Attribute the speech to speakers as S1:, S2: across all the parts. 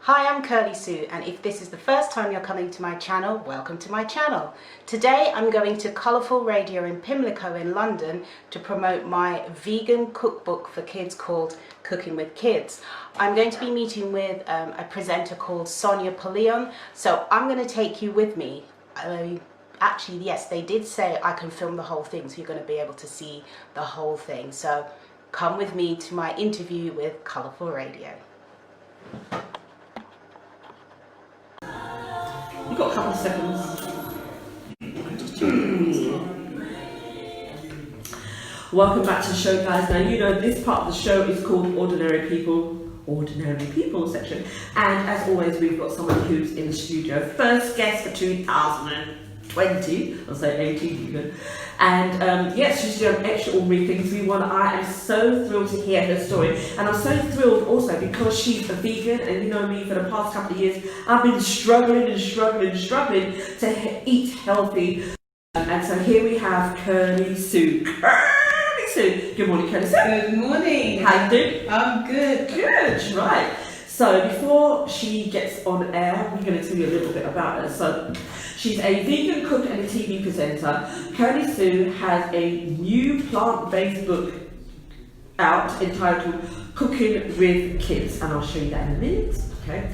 S1: Hi, I'm Kirly-sue, and if this is the first time you're coming to my channel, welcome to my channel. Today I'm going to Colourful Radio in Pimlico in London to promote my vegan cookbook for kids called Cooking with Kids. I'm going to be meeting with a presenter called Sonia Poleon, so I'm going to take you with me. Actually, yes, they did say I can film the whole thing, so you're going to be able to see the whole thing. So come with me to my interview with Colourful Radio.
S2: You've got a couple of seconds. Welcome back to the show, guys. Now, you know this part of the show is called Ordinary People section. And as always, we've got someone who's in the studio. First guest for 2020, I'll say 18 even. And yes, she's doing extraordinary things. I am so thrilled to hear her story. And I'm so thrilled also because she's a vegan, and you know me, for the past couple of years, I've been struggling to eat healthy. And so here we have Kirly-sue. Kirly-sue. Good morning, Kirly-sue.
S3: Good morning.
S2: How you doing?
S3: I'm good.
S2: Good, right. So before she gets on air, we're going to tell you a little bit about her. So she's a vegan cook and a TV presenter. Kirly-sue has a new plant-based book out entitled Cooking with Kids, and I'll show you that in a minute. Okay.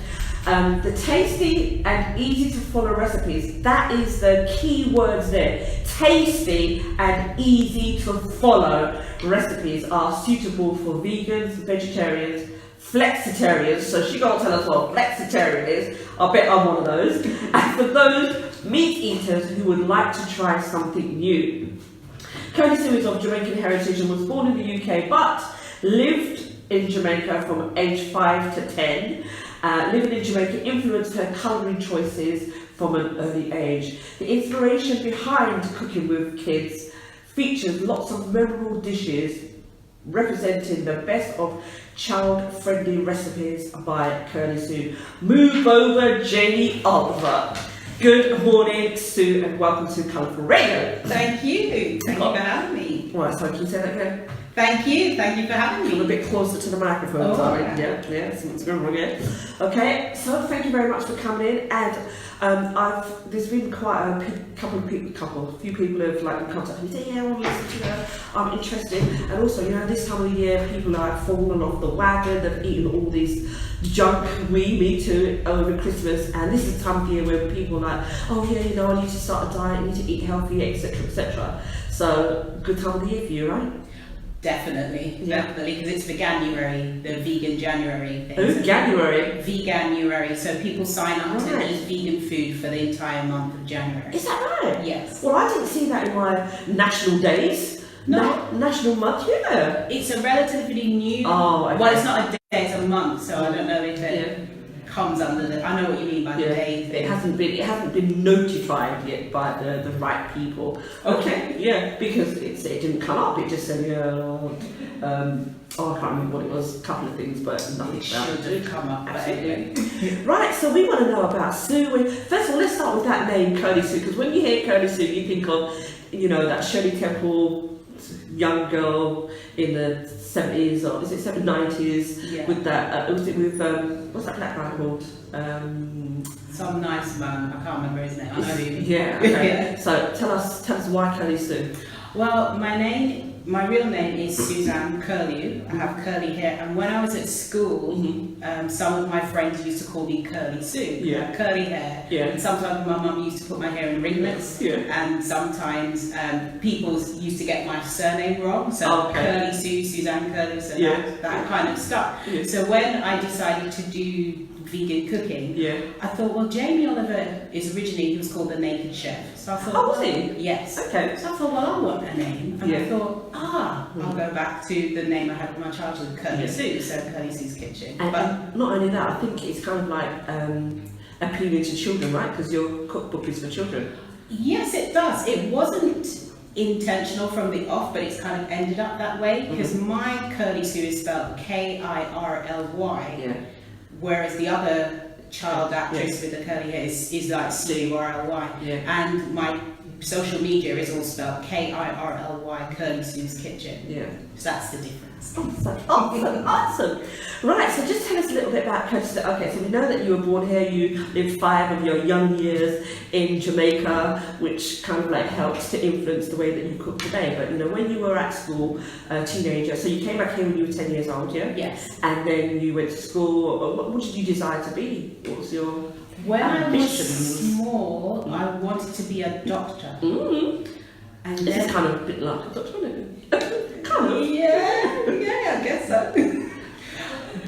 S2: The tasty and easy to follow recipes, that is the key words there. Tasty and easy to follow recipes are suitable for vegans, vegetarians, flexitarians, so she gonna tell us what flexitarian is. I bet I'm one of those. And for those meat eaters who would like to try something new. Kirly-sue is of Jamaican heritage and was born in the UK, but lived in Jamaica from age 5 to 10. Living in Jamaica influenced her culinary choices from an early age. The inspiration behind Cooking with Kids features lots of memorable dishes representing the best of child-friendly recipes by Kirly-sue. Move over, Jamie Oliver. Good morning, Sue, and welcome to Colourful Radio.
S3: Thank you. Thank you for having me.
S2: Right, so can you say that again?
S3: Thank you for having me.
S2: Come a bit closer to the microphone,
S3: Oh,
S2: sorry.
S3: yeah.
S2: Yeah, something's going wrong here. Okay, so thank you very much for coming in, and there's been quite a few people have like in contact with me, say, yeah, I want to listen to her, I'm interested, and also, you know, this time of the year, people are falling off the wagon, they've eaten all this junk, me too, over Christmas, and this is the time of year where people are like, oh yeah, you know, I need to start a diet, I need to eat healthy, etc. So, good time of the year for you, right?
S3: Definitely, because it's the January, the vegan January thing.
S2: Oh,
S3: so
S2: January?
S3: Veganuary, so people sign up to eat vegan food for the entire month of January.
S2: Is that right?
S3: Yes.
S2: Well, I didn't see that in my national days.
S3: No.
S2: National month, yeah.
S3: It's a relatively new,
S2: okay.
S3: Well, it's not a day, it's a month, so I don't know if it comes under the, I know what you mean by the day thing.
S2: It hasn't been notified yet by the right people. Okay, yeah, because it didn't come up, it just said, I can't remember what it was, a couple of things, but nothing
S3: It should have come up.
S2: Absolutely. Right, so we want to know about Sue. First of all, let's start with that name, Kirly-sue, because when you hear Kirly-sue, you think of, you know, that Shirley Temple young girl in the 70s, or is it 90s, with that, was it with, what's that black guy called?
S3: Some nice man, I can't remember his name, I know who you mean.
S2: Yeah, okay. So tell us why Kirly-sue.
S3: Well, my real name is Suzanne Kirly. I have curly hair, and when I was at school, some of my friends used to call me Kirly-sue. I have curly hair, and sometimes my mum used to put my hair in ringlets, and sometimes people used to get my surname wrong, so Kirly-sue, Suzanne Kirly, so that kind of stuck. So when I decided to do vegan cooking, I thought, well, Jamie Oliver is originally, he was called the Naked Chef. So I thought,
S2: was he?
S3: Yes.
S2: Okay.
S3: So I thought, well, I want a name. And I thought, I'll go back to the name I had in my childhood, Kirly-sue, so Kirly-sue's Kitchen.
S2: But not only that, I think it's kind of like appealing to children, right? Because your cookbook is for children.
S3: Yes, it does. It wasn't intentional from the off, but it's kind of ended up that way, because my Kirly-sue is spelled Kirly, whereas the other child actress with the curly hair is like Sue or Ly, and my social media is all spelled Kirly, Kirly-sue's Kitchen.
S2: Yeah.
S3: So that's the difference.
S2: Awesome. Right, so just tell us a little bit about Kirly-sue. Okay, so we know that you were born here, you lived 5 of your young years in Jamaica, which kind of like helps to influence the way that you cook today. But you know, when you were at school, a teenager, so you came back here when you were 10 years old, yeah?
S3: Yes.
S2: And then you went to school. What did you desire to be? What was your
S3: When
S2: ambition?
S3: I was small, I wanted to be a doctor. And
S2: This
S3: then,
S2: is kind of a bit like a doctor, isn't it? Kind of.
S3: yeah, I guess so.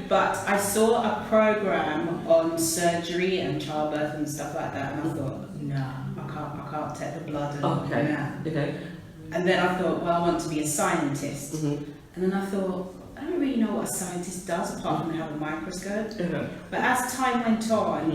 S3: But I saw a program on surgery and childbirth and stuff like that, and I thought, no, I can't take the blood. And,
S2: Okay.
S3: And then I thought, well, I want to be a scientist. And then I thought, I don't really know what a scientist does apart from have a microscope. But as time went on,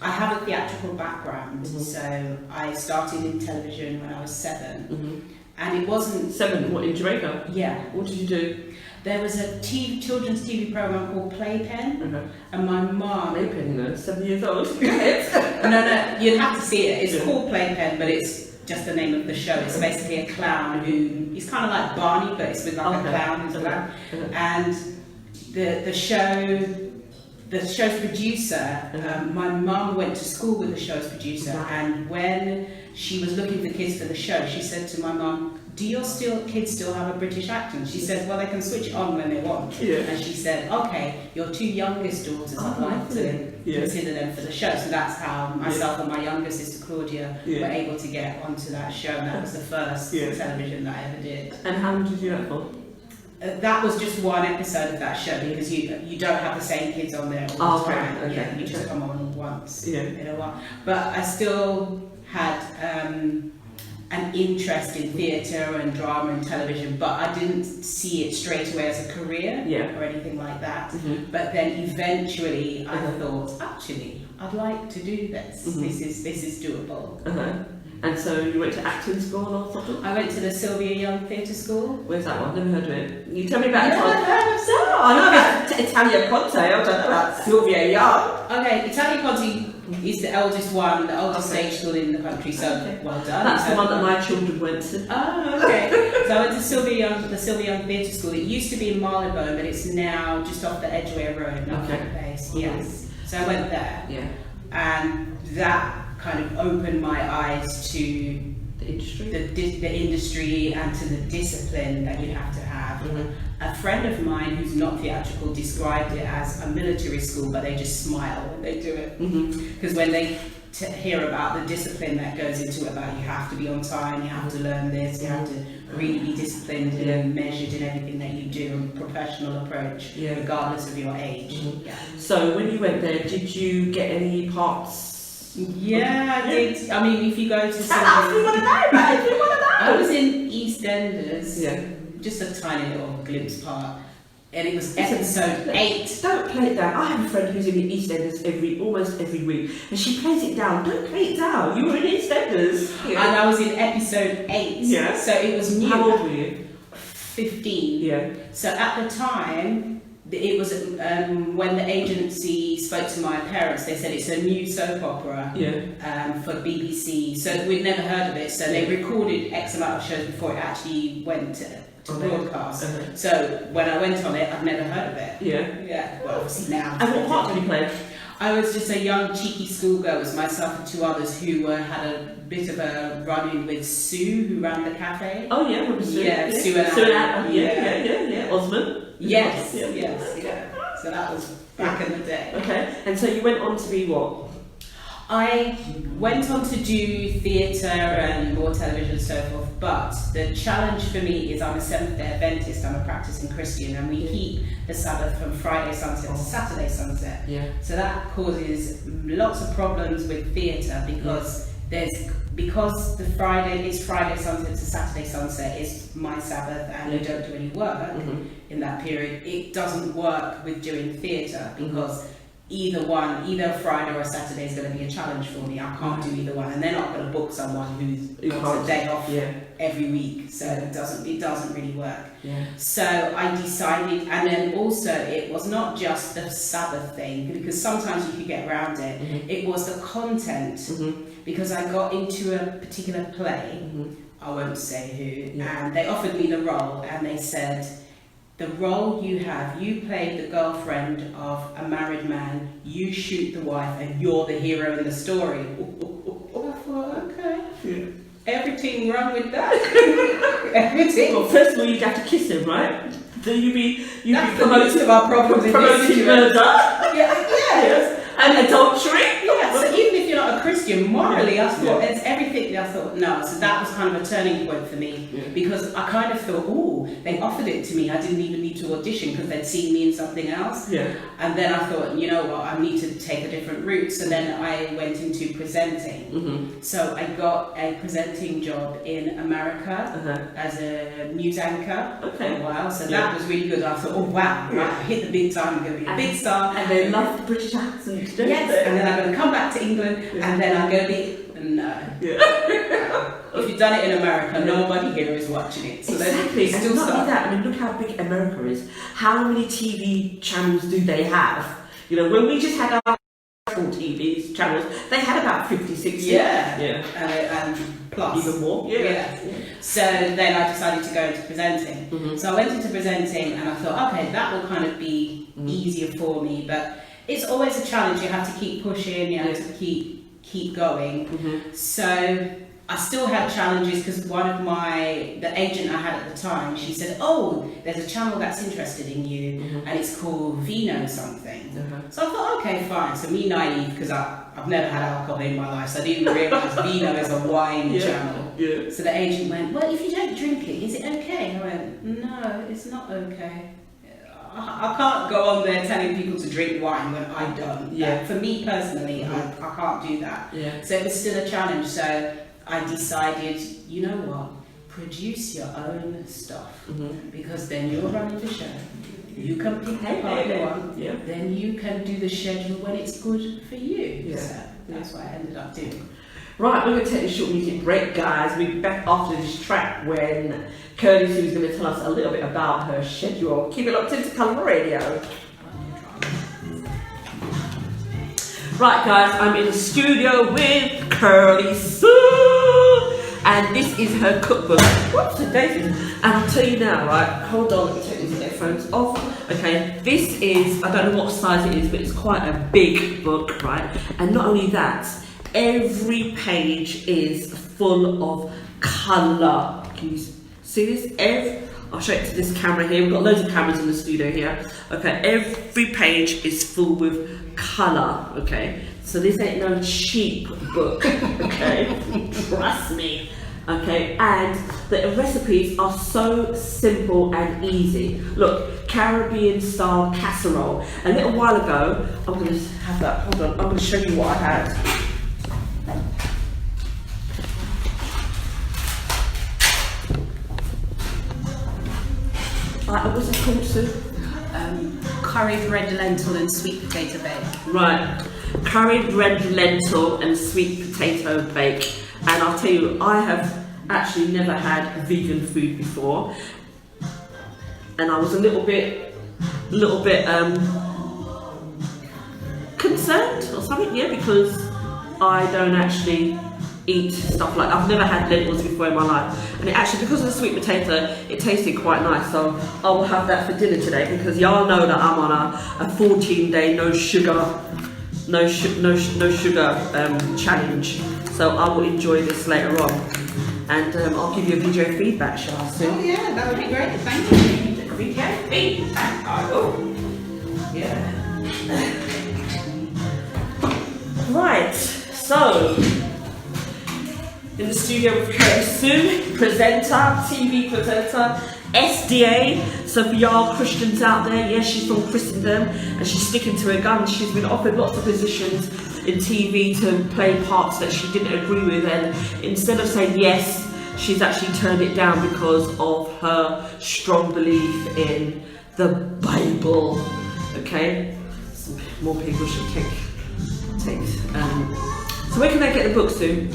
S3: I have a theatrical background, so I started in television when I was 7, and it wasn't
S2: 7. What, in Jamaica?
S3: Yeah.
S2: What did you do?
S3: There was a children's TV program called Playpen, and my mum.
S2: Playpen, you know, 7 years old.
S3: No, you'd have to see it. It's called Playpen, but it's just the name of the show. It's basically a clown he's kind of like Barney, but it's with like a clown who's black. And the show's producer, my mum went to school with the show's producer, and when she was looking for kids for the show, she said to my mum, do your kids still have a British accent? She said, well, they can switch it on when they want. And she said, okay, your 2 youngest daughters, I'd like to consider them for the show. So that's how myself and my younger sister Claudia were able to get onto that show. And that was the first television that I ever did.
S2: And how long did you do that for?
S3: That was just one episode of that show, because you don't have the same kids on there all the time.
S2: Okay.
S3: Yeah, you just come on once in a while. But I still had an interest in theatre and drama and television, but I didn't see it straight away as a career or anything like that. But then eventually I thought, actually, I'd like to do this. This is doable.
S2: And so you went to acting school or something?
S3: I went to the Sylvia Young Theatre School.
S2: Where's that one? Never heard of it. You tell me about it.
S3: Never heard of
S2: No, I know about Italia Conte. I don't know about Sylvia Young.
S3: Okay, Italia Conti is the eldest one, the oldest stage school in the country, so well done.
S2: That's the one that my children went to.
S3: Oh, okay. So I went to the Sylvia Young Theatre School. It used to be in Marylebone, but it's now just off the Edgware Road, not place. Yes. So I went there. And that kind of opened my eyes to
S2: the industry,
S3: the industry, and to the discipline that you have to have. A friend of mine who's not theatrical described it as a military school, but they just smile when they do it, because when they hear about the discipline that goes into it, about you have to be on time, you have to learn this, you have to really be disciplined and measured in everything that you do, and professional approach, regardless of your age.
S2: So when you went there, did you get any parts?
S3: Yeah, I did. I mean, if you go to
S2: we want to know about it. We want to know.
S3: I was in EastEnders, just a tiny little glimpse part, and it was episode 8.
S2: Don't play it down. I have a friend who's in the EastEnders almost every week, and she plays it down. Don't play it down. You were in EastEnders.
S3: And I was in episode 8. So it was new.
S2: How old were you?
S3: 15. So at the time, it was when the agency spoke to my parents. They said it's a new soap opera for BBC. So we'd never heard of it. So they recorded X amount of shows before it actually went to broadcast. So when I went on it, I'd never heard of it. Well, obviously now.
S2: And what part did you play?
S3: I was just a young cheeky schoolgirl. It was myself and 2 others who had a bit of a run-in with Sue, who ran the cafe.
S2: Oh yeah, remember Sue?
S3: Sue and Adam.
S2: Yeah. Osmond.
S3: Yes. So that was back in the day.
S2: Okay, and so you went on to be what?
S3: I went on to do theatre and more television and so forth, but the challenge for me is I'm a Seventh-day Adventist, I'm a practicing Christian, and we keep the Sabbath from Friday sunset to Saturday sunset. So that causes lots of problems with theatre, because because the Friday sunset to Saturday sunset is my Sabbath, and we don't do any work in that period. It doesn't work with doing theatre, because either Friday or a Saturday is going to be a challenge for me. I can't do either one, and they're not going to book someone who wants a day off every week, so it doesn't really work. So I decided, and then also it was not just the Sabbath thing, because sometimes you could get around it. It was the content, because I got into a particular play. I won't say who, and they offered me the role, and they said, the role you have, you played the girlfriend of a married man, you shoot the wife, and you're the hero in the story. I thought, okay. Yeah. Everything wrong with that. Everything.
S2: Well, first of all, you'd have to kiss him, right? Then you'd be
S3: promoting of our problems in this situation.
S2: Murder.
S3: Yes.
S2: And adultery.
S3: Yeah. So even if you're not a Christian, morally, I thought it's everything. I thought no. So that was kind of a turning point for me because I kind of thought, oh, they offered it to me. I didn't even need to audition because they'd seen me in something else. Yeah. And then I thought, you know what, I need to take a different route. So then I went into presenting. So I got a presenting job in America as a news anchor for a while. So that was really good. I thought, oh wow, right, I hit the big time. I'm going to be a big star.
S2: And they love the British accent.
S3: Yes, and then I'm going to come back to England, and then I'm going to be if you've done it in America, nobody here is watching it. So
S2: exactly, and not only that. I mean, look how big America is. How many TV channels do they have? You know, when we just had our TV channels, they had about 50, 60.
S3: And plus
S2: even more.
S3: So then I decided to go into presenting. So I went into presenting, and I thought, okay, that will kind of be easier for me, but it's always a challenge. You have to keep pushing, you have to keep going. So I still had challenges because the agent I had at the time, she said, oh, there's a channel that's interested in you and it's called Vino something. So I thought, okay, fine. So me naive, because I've never had alcohol in my life, so I didn't realise Vino is a wine channel. So the agent went, well, if you don't drink it, is it okay? I went, no, it's not okay. I can't go on there telling people to drink wine when I don't. For me personally, I can't do that. So it was still a challenge. So I decided, you know what, produce your own stuff because then you're running the show. You can pick the part you want. Then you can do the schedule when it's good for you. So that's what I ended up doing.
S2: Right, we're going to take a short music break, guys. We'll be back after this track when Kirly-sue is going to tell us a little bit about her schedule. Keep it locked into Colourful Radio. Right, guys, I'm in the studio with Kirly-sue, and this is her cookbook. What's the date? And I'll tell you now, right? Hold on, let me take these headphones off. Okay, this is, I don't know what size it is, but it's quite a big book, right? And not only that, every page is full of colour. Can you see this? I'll show it to this camera here. We've got loads of cameras in the studio here. Okay, every page is full with colour. Okay, so this ain't no cheap book. Okay, trust me. Okay, and the recipes are so simple and easy. Look, Caribbean style casserole. A little while ago, I'm going to have that. Hold on, I'm going to show you what I had. What's it called, Sue?
S3: Curried red lentil and sweet potato bake.
S2: Right, curried red lentil and sweet potato bake. And I'll tell you, I have actually never had vegan food before, and I was a little bit concerned or something, because I don't actually eat stuff like, I've never had lentils before in my life, and it actually, because of the sweet potato, it tasted quite nice. So I will have that for dinner today, because y'all know that I'm on a 14-day no sugar challenge. So I will enjoy this later on, and I'll give you a video feedback, shall I, Sue?
S3: Oh yeah, that would be great. Thank you.
S2: Video feedback. Oh yeah. Right. So, in the studio with Kirly-sue, presenter, TV presenter, SDA. So for y'all Christians out there, yes, she's from Christendom and she's sticking to her guns. She's been offered lots of positions in TV to play parts that she didn't agree with, and instead of saying yes, she's actually turned it down because of her strong belief in the Bible. Okay, some more people should take. So where can they get the book, Sue?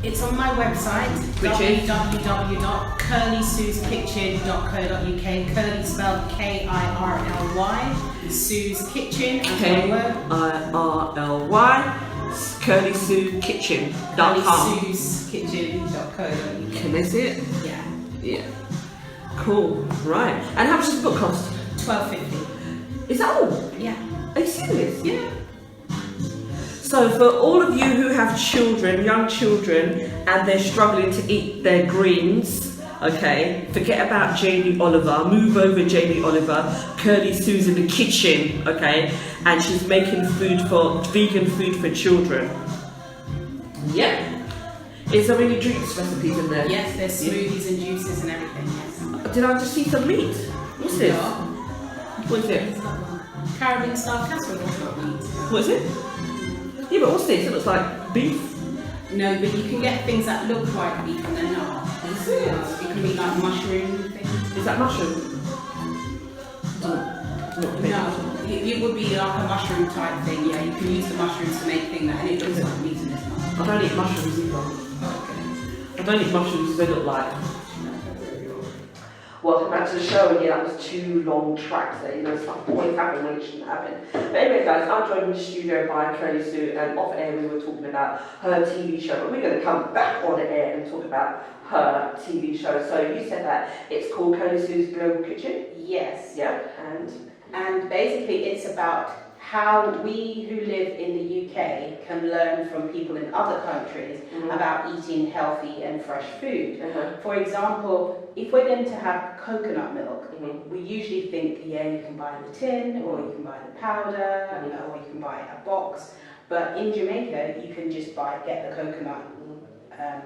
S3: It's on my website, www.kirlysueskitchen.co.uk. Kirly spelled Kirly, Sue's Kitchen,
S2: Kirly. Kirly-sue-kitchen.com.
S3: Kirly-sue's-kitchen.co.uk.
S2: Can they see it?
S3: Yeah.
S2: Yeah. Cool. Right. And how much does the book cost?
S3: $12.50.
S2: Is that all?
S3: Yeah.
S2: Are you serious?
S3: Yeah.
S2: So for all of you who have children, young children, and they're struggling to eat their greens, okay, forget about Jamie Oliver, move over Jamie Oliver, Kirly-sue's in the kitchen, okay, and she's making vegan food for children. Yep. Is there any drinks recipes in there?
S3: Yes, there's smoothies and juices and everything, yes.
S2: Did I just see some meat? What's this?
S3: Yeah.
S2: What is it?
S3: Caribbean style casserole, that's not meat.
S2: What is it? Yeah, but what's this? It looks like beef.
S3: No, but you can get things that look like beef and they're not.
S2: Is it?
S3: It can be like mushroom things.
S2: Is that mushroom?
S3: No, it would be like a mushroom type thing, yeah. You can use the mushrooms to make things that, and it looks like meat and it's not.
S2: I don't eat mushrooms either.
S3: Okay.
S2: I don't eat mushrooms because they look like. Welcome back to the show. And yeah, that was 2 long tracks there. You know, stuff always happen when it shouldn't happen. But anyway, guys, I'm joined in the studio by Kirly-sue, and off air we were talking about her TV show. But we're going to come back on air and talk about her TV show. So you said that it's called Kirly-sue's Global Kitchen.
S1: Yes.
S2: Yeah,
S1: And basically it's about how we who live in the UK can learn from people in other countries about eating healthy and fresh food. For example, if we're going to have coconut milk, we usually think, yeah, you can buy the tin, or you can buy the powder, or you can buy a box. But in Jamaica, you can just get the coconut,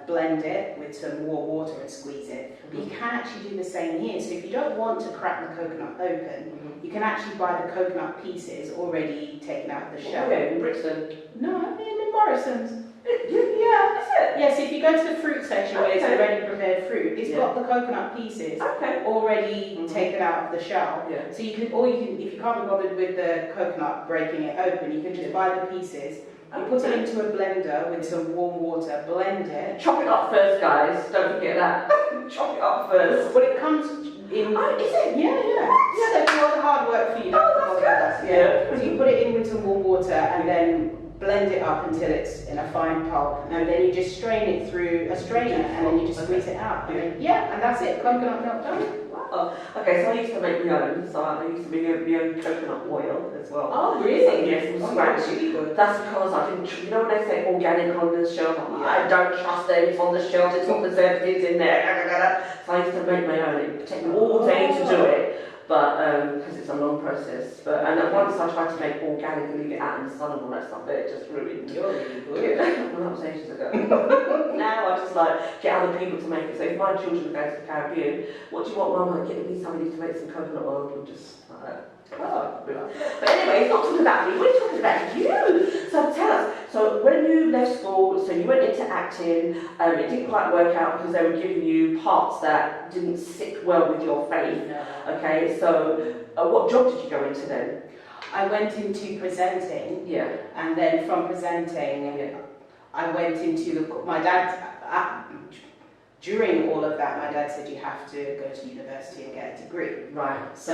S1: blend it with some warm water and squeeze it. But you can actually do the same here. So if you don't want to crack the coconut open, you can actually buy the coconut pieces already taken out of the shell.
S2: Okay, in Brixton.
S1: No, I mean in Morrison's.
S2: Yeah, is it?
S1: Yes, if you go to the fruit section where it's already prepared fruit, it's got the coconut pieces already taken out of the shell.
S2: Yeah.
S1: So you can, if you can't be bothered with the coconut breaking it open, you can just buy the pieces. You put it into a blender with some warm water, blend it.
S2: Chop it up first, guys. Don't forget that. Chop it up first.
S1: Well, it comes in.
S2: Oh, is it?
S1: Yeah. So it's all the hard work for you.
S2: Yeah.
S1: So you put it in with some warm water and then blend it up until it's in a fine pulp, and then you just strain it through a strainer, and then you just squeeze it out. And then, and that's it. Coconut milk done.
S2: Wow. Okay, so I used to make my own. So I used to make my own coconut oil as well.
S1: Oh, really?
S2: Yes, from scratch. That's because I didn't. You know when they say organic on the shelf, I don't trust them. It's on the shelf. It's got preservatives in there. So I used to make my own. It would take me all day to do it. But because it's a long process, and then once I tried to make organic and leave it out in the sun and all that stuff, it just ruined.
S1: You're really good.
S2: Well, that was ages ago. Now I just get other people to make it. So if my children go to the Caribbean, what do you want, Mum? Get me somebody to make some coconut oil and just like that. But anyway, it's not talking about me. We're talking about you. So tell us. So when you left school, so you went into acting. It didn't quite work out because they were giving you parts that didn't sit well with your faith. Okay. So what job did you go into then?
S1: I went into presenting.
S2: Yeah.
S1: And then from presenting, I went into my dad. During all of that, my dad said you have to go to university and get a degree.
S2: Right.
S1: So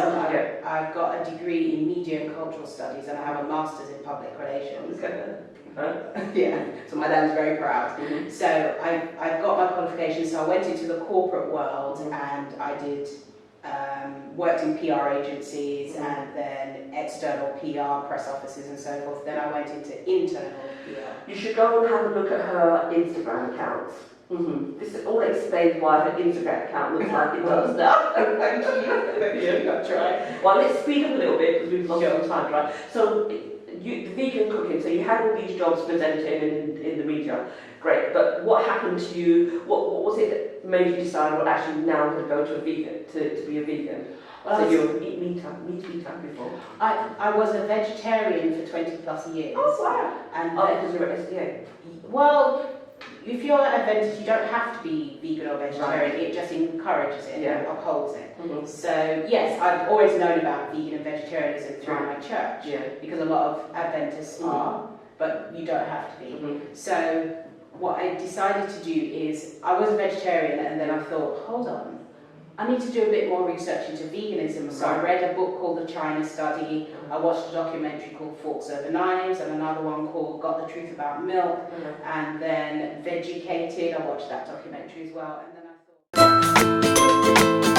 S1: I've got a degree in media and cultural studies, and I have a master's in public relations. Yeah. So my dad's very proud. So I've got my qualifications. So I went into the corporate world, and I did worked in PR agencies, and then external PR, press offices, and so forth. Then I went into internal PR.
S2: You should go and have a look at her Instagram account. This all explains why her Instagram account looks like it does now.
S1: Thank you. I'll try.
S2: Well, let's speed up a little bit because we've lost some time, right? So, the vegan cooking, so you had all these jobs presenting in the media. Great, but what happened to you? What was it that made you decide, well, actually now I'm going to go to a vegan, to be a vegan?
S1: Well,
S2: so you were meat eater before?
S1: I was a vegetarian for 20 plus years.
S2: Oh, wow.
S1: And
S2: because you're at SDA?
S1: Well, if you're an Adventist, you don't have to be vegan or vegetarian. It just encourages it and upholds it. So yes, I've always known about vegan and vegetarianism through my church, because a lot of Adventists are, but you don't have to be. So what I decided to do is, I was a vegetarian, and then I thought, hold on, I need to do a bit more research into veganism. So I read a book called The China Study. I watched a documentary called Forks Over Knives, and another one called Got the Truth About Milk, and then Vegucated. I watched that documentary as well, and then I thought.